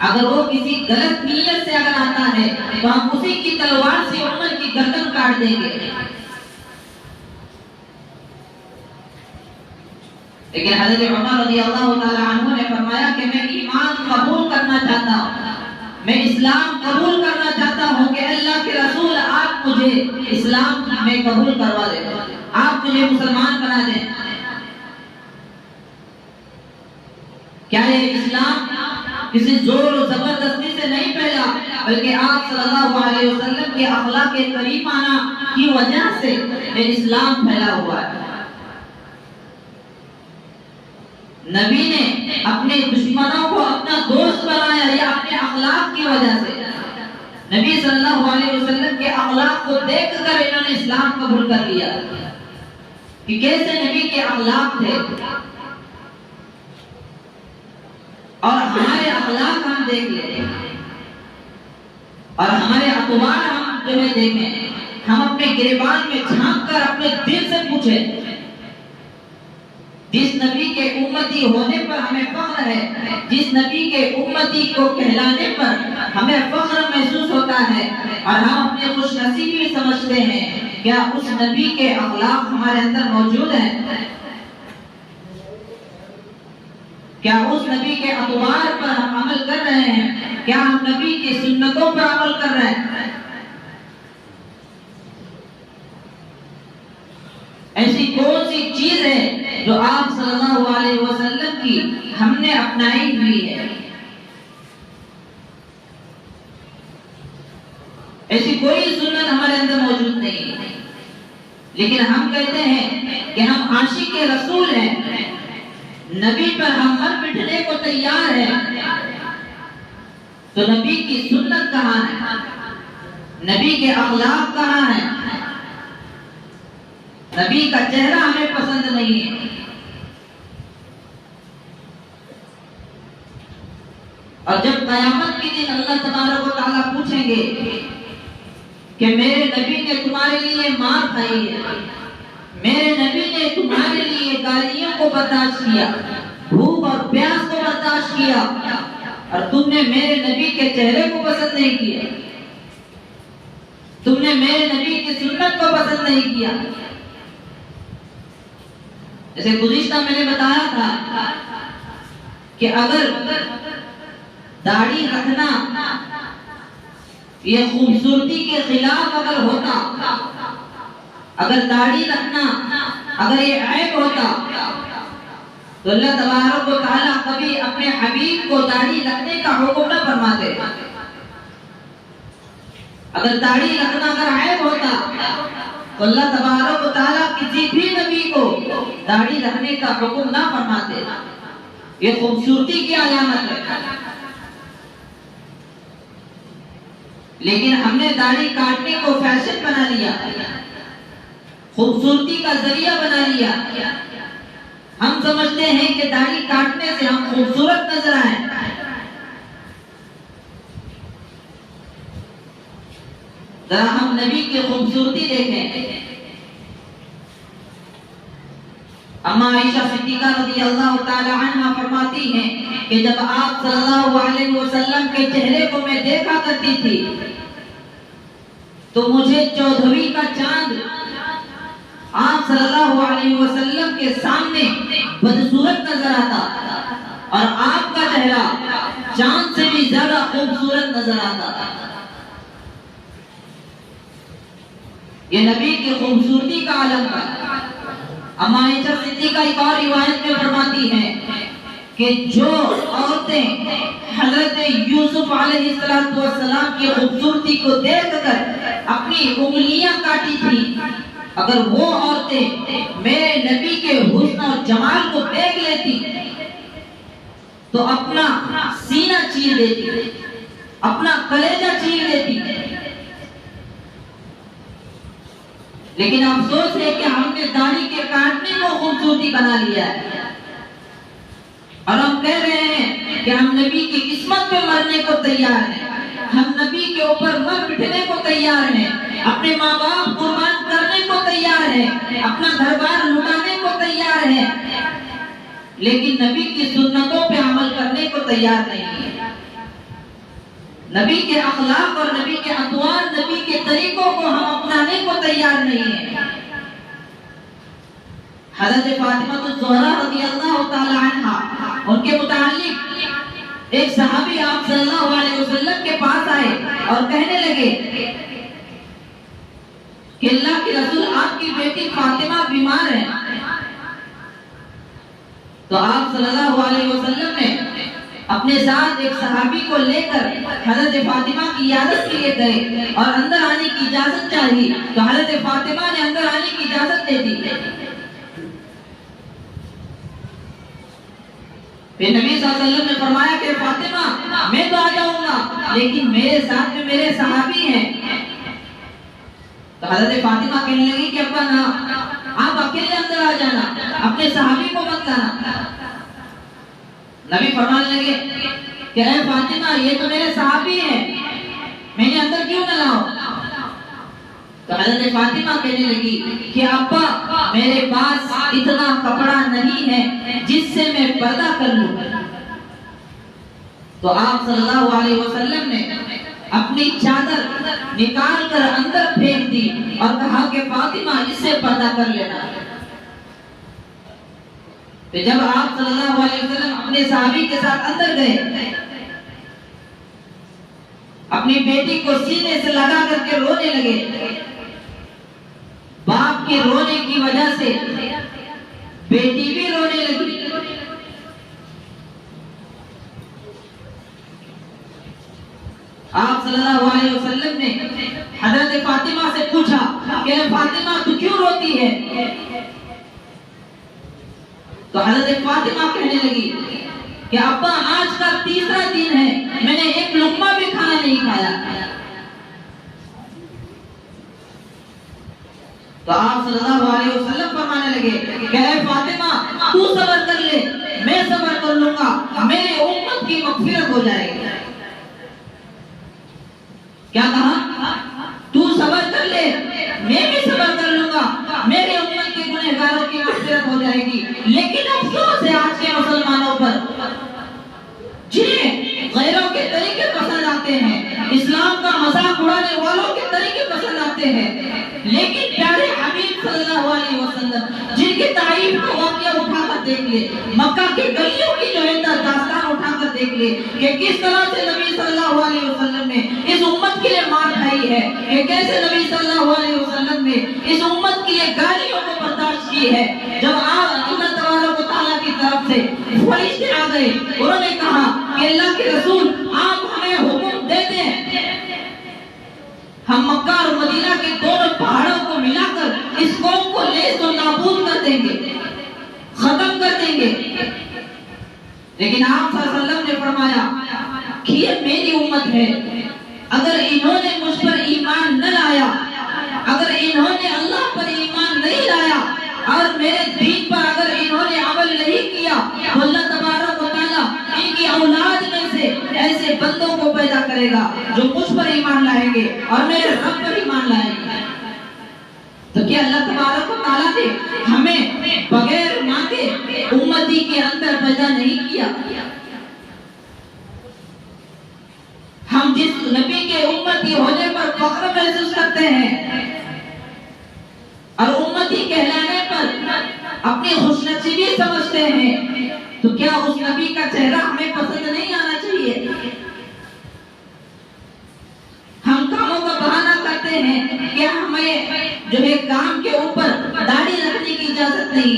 अगर वो किसी गलत नीयत से अगर आता है तो हम उसी की तलवार से उमर की गर्दन काट देंगे। लेकिन हज़रत उमर रज़ियल्लाहु ताला अन्हु ने फरमाया कि मैं ईमान कबूल करना चाहता हूँ, मैं इस्लाम कबूल करना चाहता हूँ कि अल्लाह के रसूल आप मुझे इस्लाम में कबूल करवा दें, आप मुझे मुसलमान बना दें। क्या ये इस्लाम किसी जोर और जबरदस्ती से नहीं फैला, बल्कि आप सल्लल्लाहु अलैहि वसल्लम के अखलाक करीमाना की वजह से ये इस्लाम फैला हुआ है। नबी ने अपने दुश्मनों को अपना दोस्त बनाया या अपने अखलाक की वजह से। नबी सल्लल्लाहु अलैहि वसल्लम के अखलाक को देखकर इन्होंने इस्लाम कबूल कर लिया कि कैसे नबी के अखलाक थे। और हमारे अखलाक हम देख ले और हमारे अखबार हम जो है देखें, हम अपने गिरबान में झांक कर अपने दिल से पूछें, जिस नबी के उम्मती होने पर हमें फख्र है, जिस नबी के उम्मती को कहलाने पर हमें फख्र महसूस होता है और हम अपनी खुशनसीबी समझते हैं, क्या उस नबी के अखलाक हमारे अंदर मौजूद हैं? क्या उस नबी के अखबार पर हम अमल कर रहे हैं? क्या हम नबी की सुन्नतों पर अमल कर रहे हैं? ऐसी कौन सी चीज है जो आप सल्लल्लाहु अलैहि वसल्लम की हमने अपनाई हुई है? ऐसी कोई सुन्नत हमारे अंदर मौजूद नहीं है, लेकिन हम कहते हैं कि हम आशिक के रसूल हैं, नबी पर हम मर मिटने को तैयार हैं। तो नबी की सुन्नत कहाँ है? नबी के अखलाक कहाँ है? नबी का चेहरा हमें पसंद नहीं है। और जब क़यामत के दिन अल्लाह तबारक व तआला पूछेंगे कि मेरे नबी ने तुम्हारे लिए मार खाई है, मेरे नबी ने तुम्हारे लिए गालियों को बर्दाश्त किया, भूख और प्यास को बर्दाश्त किया, और तुमने मेरे नबी के चेहरे को पसंद नहीं किया, तुमने मेरे नबी की सुन्नत को पसंद नहीं किया। जैसे गुज़िश्ता मैंने बताया था कि अगर दाढ़ी रखना ये खूबसूरती के खिलाफ अगर होता, अगर दाढ़ी रखना अगर ये ऐब होता, तो अल्लाह तबारक व तआला कभी अपने हबीब को दाढ़ी रखने का हुक्म न फरमाते। अगर दाढ़ी रखना अगर ऐब होता तो अल्लाह तबारक व तआला किसी भी नबी को दाढ़ी रखने का हुक्म न फरमाते। ये खूबसूरती की अलामत है। लेकिन हमने दाढ़ी काटने को फैशन बना लिया, खूबसूरती का जरिया बना लिया। हम समझते हैं कि दाढ़ी काटने से हम खूबसूरत नजर आए। जरा हम नबी की खूबसूरती देखें। अम्मा आयशा सिद्दीका रज़ियल्लाहु ताला अन्हा फरमाती हैं कि जब आप सल्लल्लाहु अलैहि वसल्लम के चेहरे को मैं देखा करती थी तो मुझे 14वीं का चांद आप सल्लल्लाहु अलैहि वसल्लम के सामने बदसूरत नजर आता और आपका चेहरा चांद से भी ज्यादा खूबसूरत नजर आता। ये नबी की खूबसूरती का आलम है। अम्मा आयशा सिद्दीका एक और रिवायत में फरमाती हैं कि जो औरतें हजरत यूसुफ अलैहिस्सलाम की खूबसूरती को देखकर अपनी उंगलियां काटी थी, अगर वो औरतें मेरे नबी के हुस्न और जमाल को देख लेती तो अपना सीना चीर देती, अपना कलेजा चीर देती। लेकिन अफसोस है कि हमने दाढ़ी के काटने को खूबसूरती बना लिया है और हम कह रहे हैं कि हम नबी की किस्मत पे मरने को तैयार हैं, हम नबी के ऊपर मर मिटने को तैयार हैं, अपने माँ बाप कुर्बान करने को तैयार हैं, अपना घर-बार लुटाने को तैयार हैं, लेकिन नबी की सुन्नतों पे अमल करने को तैयार नहीं है। नबी के अखलाक और नबी के अतवार, नबी के तरीकों को हम अपनाने को तैयार नहीं है। हज़रत फातिमा ज़ोहरा रज़ियल्लाहु ताला अन्हा, उनके मुतालिक एक सहाबी आप सल्लल्लाहु अलैहि वसल्लम के पास आए और कहने लगे कि अल्लाह के रसूल, आपकी बेटी फातिमा बीमार है। तो आप सल्लल्लाहु अलैहि वसल्लम ने अपने साथ एक सहाबी को लेकर हज़रत फातिमा की इयादत के लिए गए और अंदर आने की इजाजत चाही। तो हज़रत फातिमा ने अंदर आने की इजाजत दे दी। फिर नबी सल्लल्लाहु अलैहि वसल्लम ने फरमाया कि फातिमा, मैं तो आ जाऊंगा, लेकिन मेरे साथ में मेरे सहाबी हैं। तो हज़रत फातिमा कहने लगी कि अब्बा ना, आप अकेले अंदर आ जाना, अपने सहाबी को मत लाना। नबी फरमाने लगे कि ऐ फातिमा, ये तो मेरे सहाबी हैं, मैंने अंदर क्यों न लाऊं? तो हज़रत फातिमा कहने लगी कि अब्बा, मेरे पास इतना कपड़ा नहीं है जिससे मैं पर्दा कर लूं। तो आप सल्लल्लाहु अलैहि वसल्लम ने अपनी चादर निकाल कर अंदर फेंक दी और कहा कि फातिमा, इससे पर्दा कर लेना। तो जब आप सल्लल्लाहु अलैहि वसल्लम अपने सहाबी के साथ अंदर गए, अपनी बेटी को सीने से लगा करके रोने लगे। बाप के रोने की वजह से बेटी भी रोने लगी। आप सल्लल्लाहु अलैहि वसल्लम ने हज़रत फातिमा से पूछा कि फातिमा, तू क्यों रोती है? तो हज़रत फातिमा कहने लगी कि अब्बा, आज का तीसरा दिन है, मैंने एक लुक़मा भी खाना नहीं खाया। तो आप सल्लल्लाहु अलैहि वसल्लम फरमाने लगे कि फातिमा, तू सब्र कर ले, मैं सब्र कर लूंगा, मेरी उम्मत की मग़फ़िरत हो जाएगी। क्या कहा? तू सब्र कर ले, मैं भी सब्र कर लूंगा, मेरी उम्मत के गुनहगारों की मग़फ़िरत हो जाएगी। लेकिन अफसोस है आज के मुसलमानों पर, जिन्हें गैरों के तरीके पसंद आते हैं, इस्लाम का मजाक उड़ाने वालों के तरीके पसंद आते हैं, लेकिन प्यारे हबीब सल्लल्लाहु अलैहि वसल्लम जिनकी तारीफ का वाक़या उठाकर देख ले, मक्का के गलियों की जो है दास्तान उठाकर देख ले कि किस तरह से नबी सल्लल्लाहु अलैहि वसल्लम ने इस उम्मत के लिए मार खाई है, कि कैसे नबी सल्लल्लाहु अलैहि वसल्लम ने इस उम्मत के लिए गालियों को बर्दाश्त की है। जब अल्लाह तबारक व तआला की तरफ से फरिश्ते आ गए, उन्होंने कहा कि अल्लाह के रसूल, आप हमें हुक्म दे दें, हम मक्का और मदीना के दोनों पहाड़ों को मिलाकर इस कौम को लेस और नाबूद कर देंगे, खत्म कर देंगे। लेकिन आप सल्लल्लाहु अलैहि वसल्लम ने फरमाया कि ये मेरी उम्मत है, अगर इन्होंने मुझ पर ईमान न लाया, अगर इन्होंने अल्लाह पर ईमान नहीं लाया और मेरे दीन पर अगर इन्होंने अमल नहीं किया, तो अल्लाह तबारक व तआला इनकी औलाद में से ऐसे बंदों को पैदा करेगा जो मुझ पर ईमान लाएंगे और मेरे रब पर ईमान लाएंगे। तो क्या अल्लाह तबारक व तआला ने हमें बगैर मांगे उम्मती के अंदर पैदा नहीं किया? हम जिस नबी के उम्मती होने पर फख्र महसूस करते हैं और उम्मती कहलाने पर अपनी खुशनसीबी समझते हैं, तो क्या उस नबी का चेहरा हमें पसंद नहीं आना चाहिए? हम कामों का बहाना करते हैं कि हमें जो है काम के ऊपर दाढ़ी रखने की इजाजत नहीं,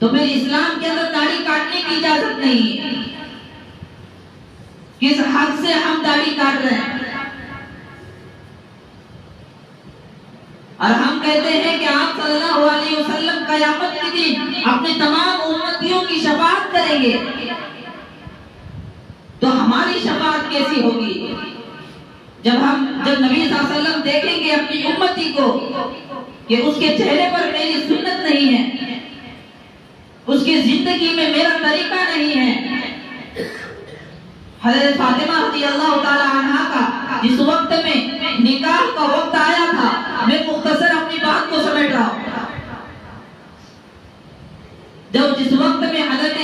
तो फिर इस्लाम के अंदर दाढ़ी काटने की इजाजत नहीं। किस हद से हम दाढ़ी काट रहे हैं? और हम कहते हैं कि आप सल्लल्लाहु अलैहि वसल्लम क़यामत के दिन अपने तमाम उम्मतियों की शफाअत करेंगे, तो हमारी शफाअत कैसी होगी? जब नबी सल्लल्लाहु अलैहि वसल्लम देखेंगे अपनी उम्मती को कि उसके चेहरे पर मेरी सुन्नत नहीं है, उसकी जिंदगी में मेरा तरीका नहीं है। हज़रत फातिमा रज़ियल्लाहु ताला अन्हा का जिस वक्त में निकाह का वक्त आया था, मैं मुख्तसर अपनी बात को समेट रहा हूँ। जब जिस वक्त में हजरत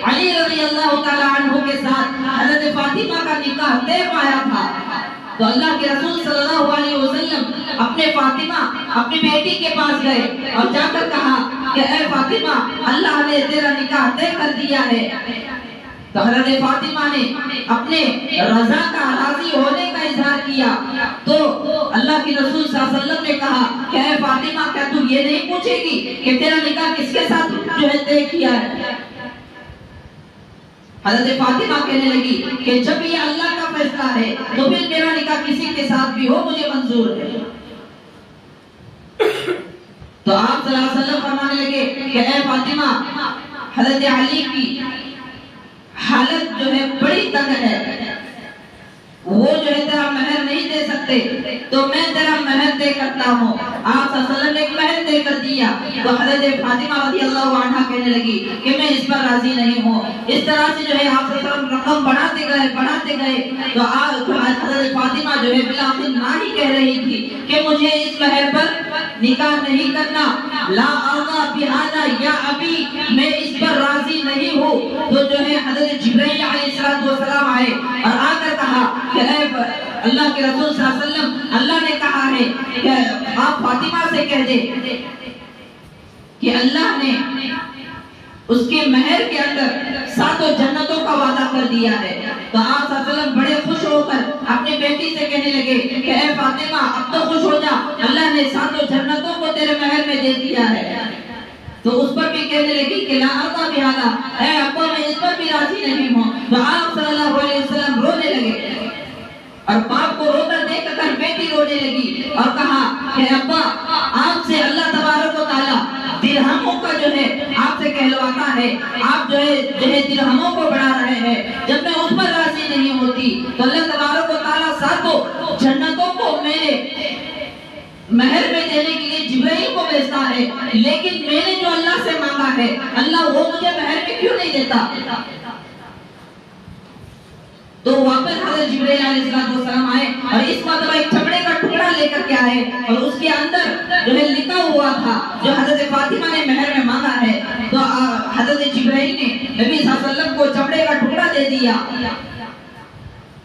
अली रज़ी अल्लाह तआला अन्हु के साथ हजरत फातिमा का निकाह तय पाया था, तो अल्लाह के रसूल सल्लल्लाहु अलैहि वसल्लम अपने फातिमा अपनी बेटी के पास गए और जाकर कहा कि ऐ फातिमा, अल्लाह ने तेरा निकाह तय कर दिया है। तो हज़रत फातिमा ने अपने रजा का, राजी होने का इजहार किया। तो अल्लाह के रसूल सल्लल्लाहु अलैहि वसल्लम ने कहा कि ऐ फातिमा, क्या तू ये नहीं पूछेगी कि तेरा निकाह किसके साथ जो है तय किया है? हज़रत फातिमा कहने लगी कि जब ये अल्लाह का फैसला है तो फिर मेरा निकाह किसी के साथ भी हो, मुझे मंजूर है। तो आप सल्लल्लाहु अलैहि वसल्लम फरमाने लगे कि ऐ फातिमा, हज़रत अली की हालत जो है बड़ी तंग है, वो जो है तेरा महर नहीं दे सकते, तो मैं तेरा महर तय करता हूँ। आप सल्लल्लाहु अलैहि वसल्लम ने एक महर तय कर दिया। तो हज़रत फातिमा रज़ियल्लाहु अन्हा कहने लगी कि मैं इस पर राजी नहीं हूँ। इस तरह से जो है आप सल्लल्लाहु अलैहि वसल्लम रकम बढ़ाते गए। तो हज़रत फातिमा जो है बिलाखिर ना ही कह रही थी कि मुझे इस महर पर निकाह नहीं करना, ला अर्ज़ा बिहादा या अभी, मैं इस पर राजी नहीं हूँ। तो जो है हज़रत जिब्राइल अलैहिस्सलाम आए और आकर कहा कि अल्लाह के रसूल सल्लल्लाहु अलैहि वसल्लम, अल्लाह ने कहा है कि आप फातिमा से कह दे कि अल्लाह ने उसके महर के अंदर 7 जन्नतों का वादा कर दिया है। तो आप सल्लल्लाहु अलैहि वसल्लम बड़े खुश होकर अपनी बेटी से कहने लगे कि ऐ फातिमा, अब तो खुश हो जा, अल्लाह ने 7 जन्नतों को तेरे महर में दे दिया है। तो उस पर भी कहने लगी कि ला अर्ज़ा बिहादा, ऐ अब्बा, मैं इस पर भी राजी नहीं हूँ। तो आप सल्लल्लाहु अलैहि वसल्लम रोने लगे और बाप को रोकर देखकर बेटी रोने लगी और कहा कि अब्बा, आपसे अल्लाह तबारक व तआला दिरहमों का जो है आपसे कहलवाता है, आप जो है दिरहमों को बढ़ा रहे हैं। जब मैं उस पर राजी नहीं होती तो अल्लाह तबारक व तआला 7 जन्नतों को मेरे महर में देने के लिए जिब्राइल को भेजता है, लेकिन मैंने जो अल्लाह से मांगा है, अल्लाह वो मुझे महर में क्यों नहीं देता? तो वापस हज़रत जिब्राइल अलैहिस्सलाम आए और इस मरतबा एक चमड़े का टुकड़ा लेकर के आए और उसके अंदर जो है लिखा हुआ था जो हज़रत फातिमा ने महर में मांगा है। तो हज़रत जिब्राइल ने नबी सल्लल्लाहु अलैहि वसल्लम को चमड़े का टुकड़ा दे दिया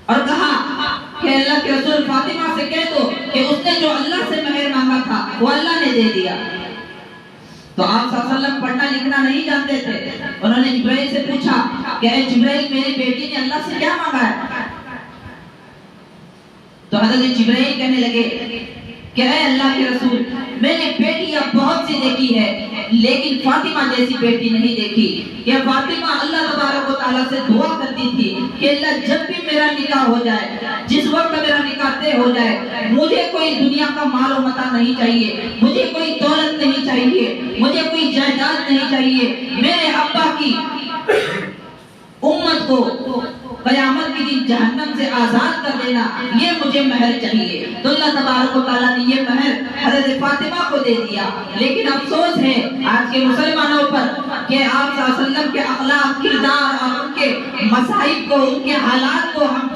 और कहा कि अल्लाह के रसूल, फातिमा से कह दो कि उसने जो अल्लाह से महर मांगा था वो अल्लाह ने दे दिया। तो आप सल्लल्लाहु अलैहि वसल्लम पढ़ना लिखना नहीं जानते थे। उन्होंने जिब्राइल से पूछा कि ऐ जिब्राइल, मेरी बेटी ने अल्लाह से क्या मांगा है? तो हज़रत जिब्राइल कहने लगे कि ऐ अल्लाह के रसूल, मैंने बेटियां बहुत सी देखी है, लेकिन फातिमा जैसी बेटी नहीं देखी। ये फातिमा अल्लाह तबारक व तआला से दुआ करती थी कि अल्लाह, जब भी मेरा निकाह हो जाए, जिस वक्त मेरा निकाह तय हो जाए, मुझे कोई दुनिया का माल और मता नहीं चाहिए, मुझे कोई दौलत नहीं चाहिए, मुझे कोई जायदाद नहीं चाहिए। मेरे अब्बा की उम्मत को क़यामत के दिन जहन्नम से आजाद कर देना, ये मुझे महर चाहिए। तो अल्लाह तबारक व तआला ने ये महर हज़रत फातिमा को दे दिया। लेकिन अफसोस है आज के मुसलमानों पर कि आप सल्लल्लाहु अलैहि वसल्लम के अखलाक, किरदार और उनके मसाइब को, उनके हालात को हम